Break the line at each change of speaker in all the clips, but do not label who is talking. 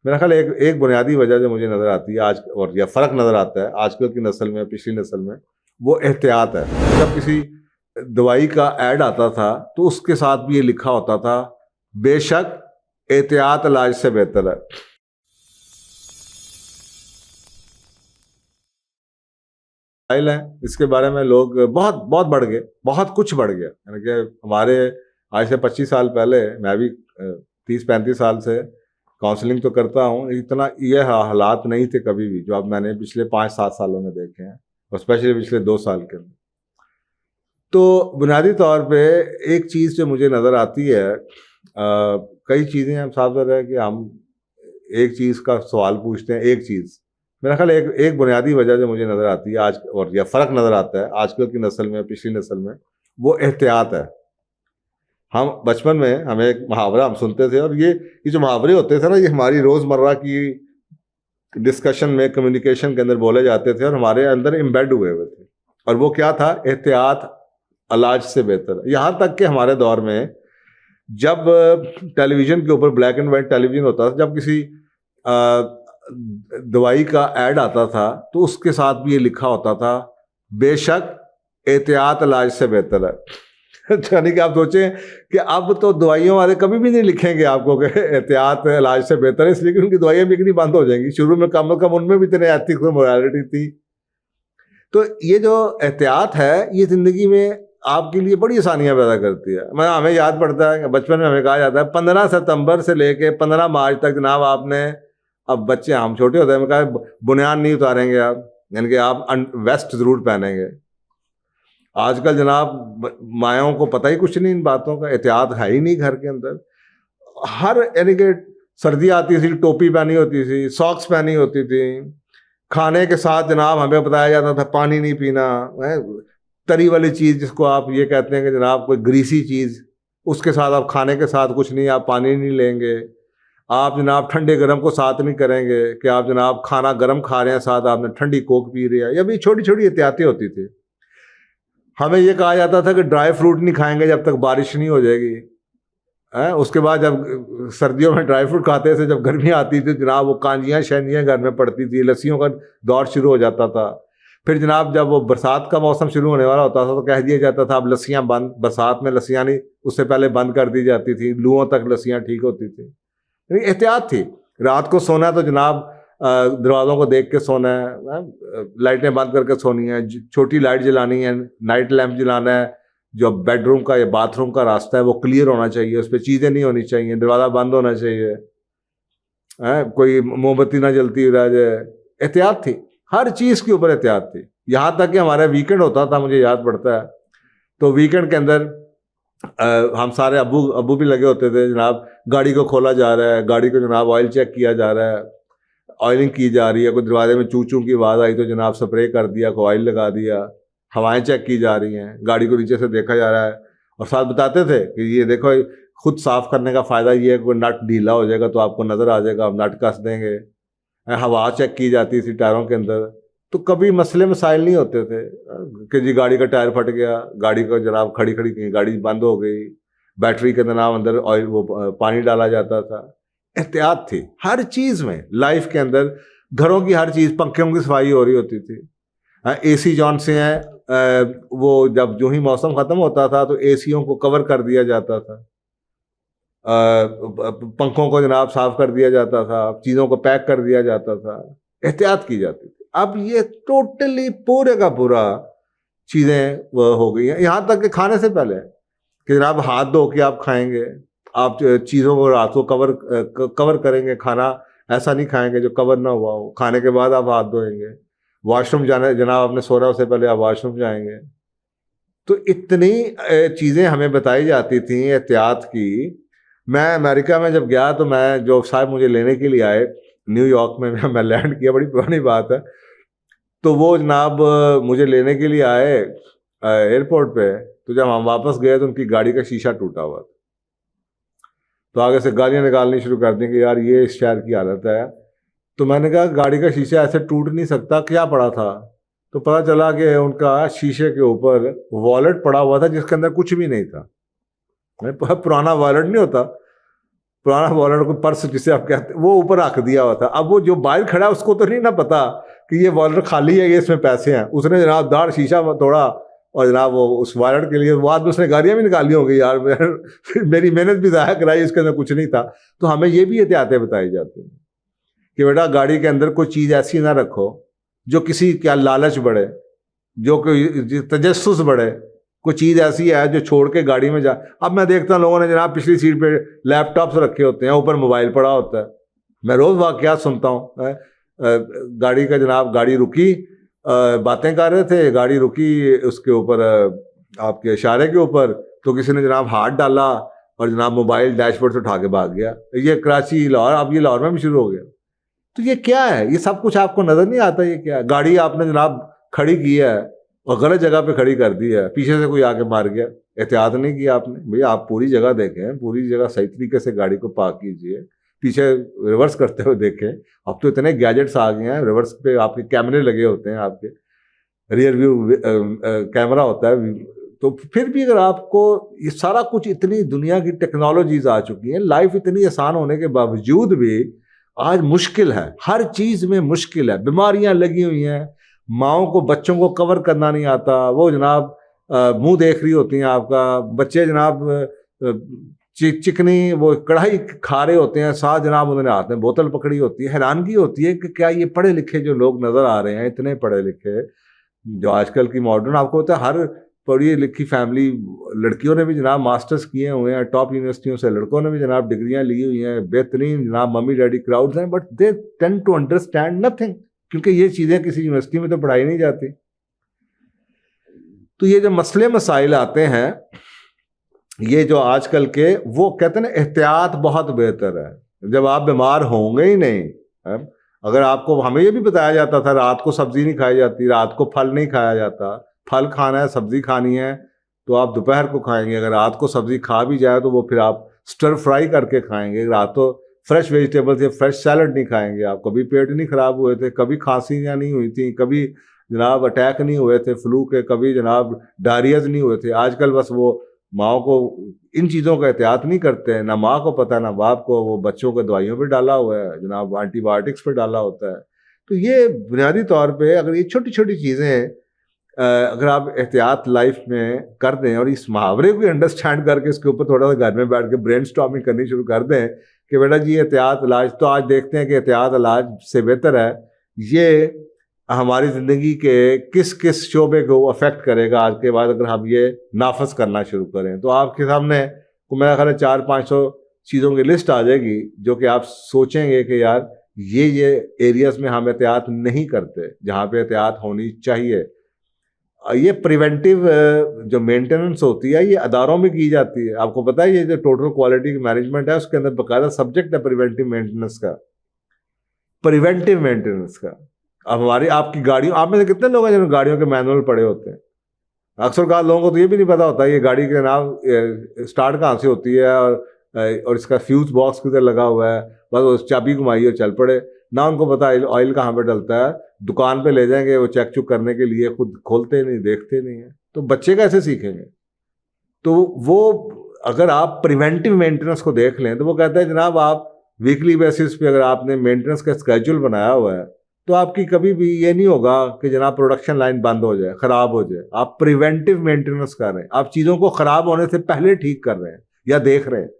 मेरा ख्याल एक एक बुनियादी वजह जो मुझे नज़र आती है आज, और या फ़र्क नज़र आता है आजकल की नस्ल में पिछली नस्ल में, वो एहतियात है। जब किसी दवाई का ऐड आता था तो उसके साथ भी ये लिखा होता था, बेशक एहतियात इलाज से बेहतर है। फाइल है, इसके बारे में लोग बहुत बहुत बढ़ गए, बहुत कुछ बढ़ गया। यानी कि हमारे आज से 25 साल पहले, मैं भी 30-35 साल से काउंसलिंग तो करता हूँ, इतना ये हालात नहीं थे कभी भी जो अब मैंने पिछले 5-7 सालों में देखे हैं, और स्पेशली पिछले 2 साल के अंदर। तो बुनियादी तौर पे एक चीज़ जो मुझे नज़र आती है, कई चीज़ें हम साफ है कि हम एक चीज़ का सवाल पूछते हैं, एक चीज़, मेरा ख्याल एक एक बुनियादी वजह जो मुझे नज़र आती है आज, और या फ़र्क नज़र आता है आजकल की नस्ल में पिछली नस्ल में, वो एहतियात है। हम बचपन में हमें एक मुहावरा हम सुनते थे, और ये जो मुहावरे होते थे ना, ये हमारी रोज़मर्रा की डिस्कशन में, कम्युनिकेशन के अंदर बोले जाते थे और हमारे अंदर एम्बेड हुए हुए थे। और वो क्या था? एहतियात इलाज से बेहतर। यहाँ तक कि हमारे दौर में जब टेलीविज़न के ऊपर ब्लैक एंड वाइट टेलीविज़न होता था, जब किसी दवाई का ऐड आता था तो उसके साथ भी ये लिखा होता था, बेशक एहतियात इलाज से बेहतर है। यानी कि आप सोचें कि अब तो दवाइयों वाले कभी भी नहीं लिखेंगे आपको कि एहतियात इलाज से बेहतर है, इसलिए कि उनकी दवाइयाँ बिकनी बंद हो जाएंगी। शुरू में कम से कम उनमें भी इतने एथिक्स और मोरालिटी थी। तो ये जो एहतियात है, ये ज़िंदगी में आपके लिए बड़ी आसानियाँ पैदा करती है। मैं हमें याद पड़ता है, बचपन में हमें कहा जाता है 15 सितंबर से लेके 15 मार्च तक जनाब आपने, अब बच्चे हम छोटे होते हैं, हमें कहा बुनियान नहीं उतारेंगे आप, यानी कि आप वेस्ट ज़रूर पहनेंगे। आजकल जनाब मायाओं को पता ही कुछ नहीं इन बातों का, एहतियात है ही नहीं घर के अंदर। हर यानी कि सर्दी आती थी टोपी पहनी होती थी, सॉक्स पहनी होती थी। खाने के साथ जनाब हमें बताया जाता था पानी नहीं पीना है। तरी वाली चीज़ जिसको आप ये कहते हैं कि जनाब कोई ग्रीसी चीज़, उसके साथ आप खाने के साथ कुछ नहीं, आप पानी नहीं लेंगे। आप जनाब ठंडे गर्म को साथ नहीं करेंगे कि आप जनाब खाना गर्म खा रहे हैं, साथ आपने ठंडी कोक पी रही है। ये भी छोटी छोटी एहतियातें होती थी। हमें ये कहा जाता था कि ड्राई फ्रूट नहीं खाएंगे जब तक बारिश नहीं हो जाएगी है। उसके बाद जब सर्दियों में ड्राई फ्रूट खाते थे, जब गर्मी आती थी जनाब वो कांजियाँ शैनियाँ घर में पड़ती थी, लस्सियों का दौर शुरू हो जाता था। फिर जनाब जब वो बरसात का मौसम शुरू होने वाला होता था तो कह दिया जाता था अब लस्सियाँ बंद, बरसात में लस्सियाँ नहीं, उससे पहले बंद कर दी जाती थी, लुओं तक लस्सियाँ ठीक होती थी। यानी एहतियात थी। रात को सोना है तो जनाब दरवाज़ों को देख के सोना है, लाइटें बंद करके सोनी है, छोटी लाइट जलानी है, नाइट लैंप जलाना है, जो बेडरूम का या बाथरूम का रास्ता है वो क्लियर होना चाहिए, उस पर चीज़ें नहीं होनी चाहिए, दरवाज़ा बंद होना चाहिए, कोई मोमबत्ती ना जलती रह जाए। एहतियात थी, हर चीज़ के ऊपर एहतियात थी। यहाँ तक कि हमारा वीकेंड होता था, मुझे याद पड़ता है, तो वीकेंड के अंदर हम सारे अब्बू अब्बू भी लगे होते थे जनाब, गाड़ी को खोला जा रहा है, गाड़ी को जनाब ऑयल चेक किया जा रहा है, ऑयलिंग की जा रही है, कोई दरवाजे में चू चू की आवाज़ आई तो जनाब स्प्रे कर दिया, कोई ऑयल लगा दिया, हवाएं चेक की जा रही हैं, गाड़ी को नीचे से देखा जा रहा है। और साथ बताते थे कि ये देखो खुद साफ़ करने का फ़ायदा ये है, कोई नट ढीला हो जाएगा तो आपको नज़र आ जाएगा, आप नट कस देंगे। हवा चेक की जाती थी टायरों के अंदर, तो कभी मसले मसाइल नहीं होते थे कि जी गाड़ी का टायर फट गया, गाड़ी को जनाब खड़ी खड़ी कहीं गाड़ी बंद हो गई, बैटरी के जनाब अंदर ऑयल वो पानी डाला जाता था। एहतियात थी हर चीज़ में, लाइफ के अंदर घरों की हर चीज़, पंखों की सफाई हो रही होती थी। एसी जॉन से हैं, वो जब जो ही मौसम ख़त्म होता था तो एसियों को कवर कर दिया जाता था, पंखों को जनाब साफ कर दिया जाता था, चीज़ों को पैक कर दिया जाता था, एहतियात की जाती थी। अब ये टोटली पूरे का पूरा चीज़ें वो हो गई हैं, यहाँ तक कि खाने से पहले कि जनाब हाथ धो के आप खाएंगे, आप चीज़ों को रात को कवर करेंगे, खाना ऐसा नहीं खाएंगे जो कवर ना हुआ हो, खाने के बाद आप हाथ धोएंगे, वॉशरूम जाना जनाब आपने सो रहा उससे पहले आप वॉशरूम जाएंगे। तो इतनी चीज़ें हमें बताई जाती थी एहतियात की। मैं अमेरिका में जब गया तो मैं, जो साहब मुझे लेने के लिए आए न्यूयॉर्क में, मैं लैंड किया, बड़ी पुरानी बात है, तो वो जनाब मुझे लेने के लिए आए एयरपोर्ट पे, तो जब हम वापस गए तो उनकी गाड़ी का शीशा टूटा हुआ था। तो आगे से गालियाँ निकालनी शुरू कर दी कि यार ये इस शहर की हालत है। तो मैंने कहा गाड़ी का शीशा ऐसे टूट नहीं सकता, क्या पड़ा था? तो पता चला कि उनका शीशे के ऊपर वॉलेट पड़ा हुआ था जिसके अंदर कुछ भी नहीं था। पुराना वॉलेट नहीं होता, पुराना वॉलेट को पर्स जिसे आप कहते हैं वो ऊपर रख दिया हुआ था। अब वो जो बाहर खड़ा है उसको तो नहीं ना पता कि ये वॉलेट खाली है, ये इसमें पैसे हैं। उसने जनाब दार शीशा तोड़ा और जनाब वो उस वॉलेट के लिए बाद में उसने गाड़ियाँ भी निकाली होंगी यार, मेरी मेहनत भी ज़ाया कराई, इसके अंदर कुछ नहीं था। तो हमें ये भी एहतियातें बताई जाती हैं कि बेटा गाड़ी के अंदर कोई चीज़ ऐसी ना रखो जो किसी क्या लालच बढ़े, जो कोई तजस्सुस बढ़े, कोई चीज़ ऐसी है जो छोड़ के गाड़ी में जा। अब मैं देखता हूँ लोगों ने जनाब पिछली सीट पे लैपटॉप्स रखे होते हैं, ऊपर मोबाइल पड़ा होता है। मैं रोज़ वाक़यात सुनता हूँ, गाड़ी का जनाब गाड़ी रुकी, बातें कर रहे थे, गाड़ी रुकी उसके ऊपर आपके इशारे के ऊपर, तो किसी ने जनाब हाथ डाला और जनाब मोबाइल डैशबोर्ड से उठा के भाग गया। ये कराची लाहौर, अब ये लाहौर में भी शुरू हो गया। तो ये क्या है? ये सब कुछ आपको नज़र नहीं आता ये क्या है? गाड़ी आपने जनाब खड़ी की है और गलत जगह पे खड़ी कर दी है, पीछे से कोई आके मार गया, एहतियात नहीं किया आपने। भैया आप पूरी जगह देखें, पूरी जगह सही तरीके से गाड़ी को पार्क कीजिए, पीछे रिवर्स करते हुए देखें। अब तो इतने गैजेट्स आ गए हैं, रिवर्स पे आपके कैमरे लगे होते हैं, आपके रियर व्यू कैमरा होता है। तो फिर भी अगर आपको ये सारा कुछ, इतनी दुनिया की टेक्नोलॉजीज आ चुकी हैं, लाइफ इतनी आसान होने के बावजूद भी आज मुश्किल है, हर चीज़ में मुश्किल है। बीमारियां लगी हुई हैं, माओं को बच्चों को कवर करना नहीं आता, वो जनाब मुंह देख रही होती हैं आपका, बच्चे जनाब चिकनी वो कढ़ाई खा रहे होते हैं, साथ जनाब उन्होंने हाथ में बोतल पकड़ी होती है। हैरानगी होती है कि क्या ये पढ़े लिखे जो लोग नज़र आ रहे हैं, इतने पढ़े लिखे जो आजकल की मॉडर्न, आपको पता है हर पढ़ी लिखी फैमिली, लड़कियों ने भी जनाब मास्टर्स किए हुए हैं टॉप यूनिवर्सिटियों से, लड़कों ने भी जनाब डिग्रियां ली हुई हैं, बेहतरीन जनाब मम्मी डैडी क्राउड्स हैं, but they tend to understand nothing, क्योंकि ये चीज़ें किसी यूनिवर्सिटी में तो पढ़ाई नहीं जाती। तो ये जो मसले मसाइल आते हैं, ये जो आजकल के, वो कहते हैं ना एहतियात बहुत बेहतर है। जब आप बीमार होंगे ही नहीं, अगर आपको, हमें ये भी बताया जाता था रात को सब्जी नहीं खाई जाती, रात को फल नहीं खाया जाता, फल खाना है, सब्जी खानी है तो आप दोपहर को खाएंगे। अगर रात को सब्जी खा भी जाए तो वो फिर आप स्टर फ्राई करके खाएंगे, रात को फ्रेश वेजिटेबल्स या फ्रेश सैलड नहीं खाएंगे आप। कभी पेट नहीं खराब हुए थे, कभी खांसियाँ नहीं हुई थी, कभी जनाब अटैक नहीं हुए थे फ्लू के, कभी जनाब डायरियाज नहीं हुए थे। आजकल बस वो माओ को इन चीज़ों का एहतियात नहीं करते हैं, ना माँ को पता ना बाप को, वो बच्चों को दवाइयों पे डाला हुआ है जनाब, एंटीबायोटिक्स पे डाला होता है। तो ये बुनियादी तौर पे अगर ये छोटी छोटी चीज़ें अगर आप एहतियात लाइफ में कर दें और इस मुहावरे को अंडरस्टैंड करके इसके ऊपर थोड़ा सा घर में बैठ के ब्रेनस्टॉर्मिंग करनी शुरू कर दें कि बेटा जी एहतियात इलाज, तो आज देखते हैं कि एहतियात इलाज से बेहतर है, ये हमारी ज़िंदगी के किस किस शोबे को अफेक्ट करेगा आज के बाद अगर हम ये नाफज करना शुरू करें। तो आपके सामने मेरा ख्याल है 400-500 चीज़ों की लिस्ट आ जाएगी जो कि आप सोचेंगे कि यार ये एरियाज़ में हम एहतियात नहीं करते जहाँ पे एहतियात होनी चाहिए। ये प्रिवेंटिव जो मेंटेनेंस होती है ये अदारों में की जाती है। आपको पता है ये जो टोटल क्वालिटी मैनेजमेंट है उसके अंदर बाकायदा सब्जेक्ट है प्रिवेंटिव मेंटेनेंस का, प्रिवेंटिव मेंटेनेंस का। अब हमारी आपकी गाड़ियों, आप में से कितने लोग हैं जिन्होंने गाड़ियों के मैनुअल पढ़े होते हैं? अक्सर का लोगों को तो ये भी नहीं पता होता ये गाड़ी के नाम स्टार्ट कहाँ से होती है और इसका फ्यूज बॉक्स किधर लगा हुआ है, बस उस चाबी घुमाई और चल पड़े ना। उनको पता ऑयल कहाँ पे डलता है, दुकान पे ले जाएंगे वो चेक चुक करने के लिए, खुद खोलते नहीं देखते नहीं है। तो बच्चे कैसे सीखेंगे? तो वो अगर आप प्रिवेंटिव मेंटेनेंस को देख लें तो वो कहता है जनाब आप वीकली बेसिस पे अगर आपने मेंटेनेंस का स्केड्यूल बनाया हुआ है तो आपकी कभी भी ये नहीं होगा कि जनाब प्रोडक्शन लाइन बंद हो जाए, ख़राब हो जाए। आप प्रिवेंटिव मेंटेनेंस कर रहे हैं, आप चीज़ों को ख़राब होने से पहले ठीक कर रहे हैं या देख रहे हैं।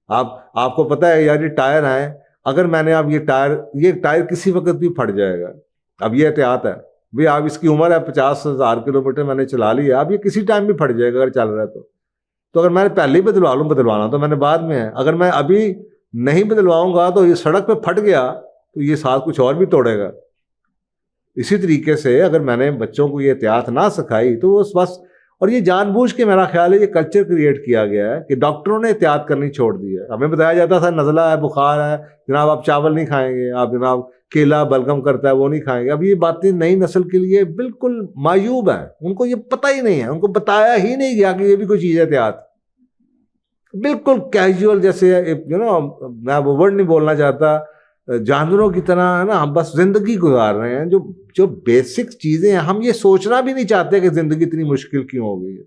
आपको पता है यार ये टायर है, अगर मैंने अब ये टायर किसी वक्त भी फट जाएगा, अब ये एहतियात है भाई, आप इसकी उम्र है 50,000 किलोमीटर मैंने चला लिया, अब ये किसी टाइम भी फट जाएगा अगर चल रहा है तो अगर मैंने पहले ही बदलवाना तो मैंने बाद में है, अगर मैं अभी नहीं बदलवाऊंगा तो ये सड़क पे फट गया तो ये साथ कुछ और भी तोड़ेगा। इसी तरीके से अगर मैंने बच्चों को ये एहतियात ना सिखाई तो वो बस, और ये जानबूझ के मेरा ख्याल है ये कल्चर क्रिएट किया गया है कि डॉक्टरों ने एहतियात करनी छोड़ दी है। हमें बताया जाता था नज़ला है, बुखार है, जनाब आप चावल नहीं खाएंगे, आप जनाब केला बलगम करता है वो नहीं खाएंगे। अब ये बातें नई नस्ल के लिए बिल्कुल मायूब है, उनको ये पता ही नहीं है, उनको बताया ही नहीं गया कि ये भी कोई चीज़ है एहतियात। बिल्कुल कैजुअल, जैसे मैं वो वर्ड नहीं बोलना चाहता, जानवरों की तरह है ना, हम बस जिंदगी गुजार रहे हैं। जो बेसिक चीज़ें हैं हम ये सोचना भी नहीं चाहते कि ज़िंदगी इतनी मुश्किल क्यों हो गई है।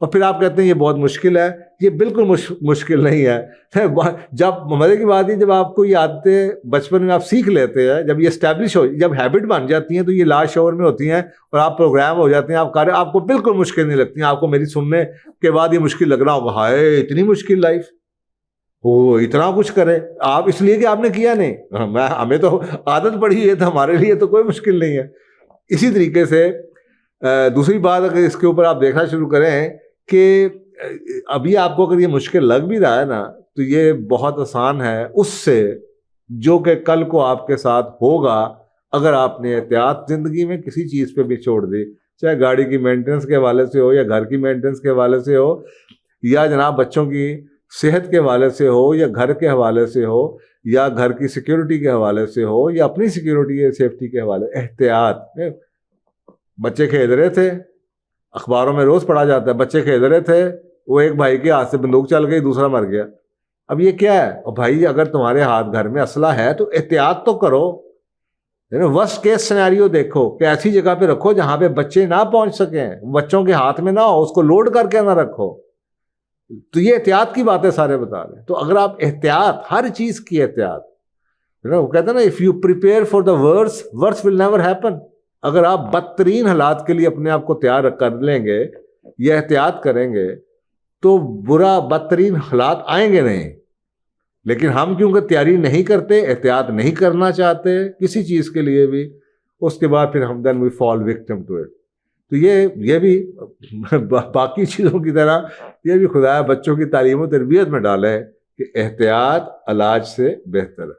और फिर आप कहते हैं ये बहुत मुश्किल है, ये बिल्कुल मुश्किल नहीं है। जब मजे की बात है, जब आपको ये आदतें बचपन में आप सीख लेते हैं, जब ये एस्टैब्लिश हो, जब हैबिट बन जाती हैं, तो ये लास्ट शोर में होती हैं और आप प्रोग्राम हो जाते हैं, आप कार्य आपको बिल्कुल मुश्किल नहीं लगती। आपको मेरी सुनने के बाद ये मुश्किल लग रहा होगा, हाय इतनी मुश्किल लाइफ, वो इतना कुछ करे आप, इसलिए कि आपने किया नहीं। हमें तो आदत पड़ी है, तो हमारे लिए तो कोई मुश्किल नहीं है। इसी तरीके से दूसरी बात, अगर इसके ऊपर आप देखना शुरू करें कि अभी आपको अगर ये मुश्किल लग भी रहा है ना, तो ये बहुत आसान है उससे जो कि कल को आपके साथ होगा अगर आपने एहतियात ज़िंदगी में किसी चीज़ पे भी छोड़ दी, चाहे गाड़ी की मेंटेनेंस के हवाले से हो, या घर की मेंटेनेंस के हवाले से हो, या जनाब बच्चों की सेहत के हवाले से हो, या घर के हवाले से हो, या घर की सिक्योरिटी के हवाले से हो, या अपनी सिक्योरिटी या सेफ्टी के हवाले। एहतियात, बच्चे खेल रहे थे, अखबारों में रोज़ पढ़ा जाता है, बच्चे खेल रहे थे, वो एक भाई के हाथ से बंदूक चल गई, दूसरा मर गया। अब ये क्या है? और भाई अगर तुम्हारे हाथ घर में असला है तो एहतियात तो करो। वर्स्ट केस सिनेरियो देखो कि ऐसी जगह पे रखो जहां पे बच्चे ना पहुंच सकें, बच्चों के हाथ में ना हो, उसको लोड करके ना रखो। तो ये एहतियात की बातें सारे बता रहे हैं। तो अगर आप एहतियात, हर चीज की एहतियात, वो कहते हैं ना, if you prepare for the worst will never happen. अगर आप बदतरीन हालात के लिए अपने आप को तैयार कर लेंगे या एहतियात करेंगे तो बुरा बदतरीन हालात आएंगे नहीं। लेकिन हम क्योंकि तैयारी नहीं करते, एहतियात नहीं करना चाहते किसी चीज़ के लिए भी, उसके बाद फिर हम then we fall victim to it. तो ये भी बाकी चीज़ों की तरह ये भी खुदा बच्चों की तालीम और तरबियत में डाले कि एहतियात इलाज से बेहतर है।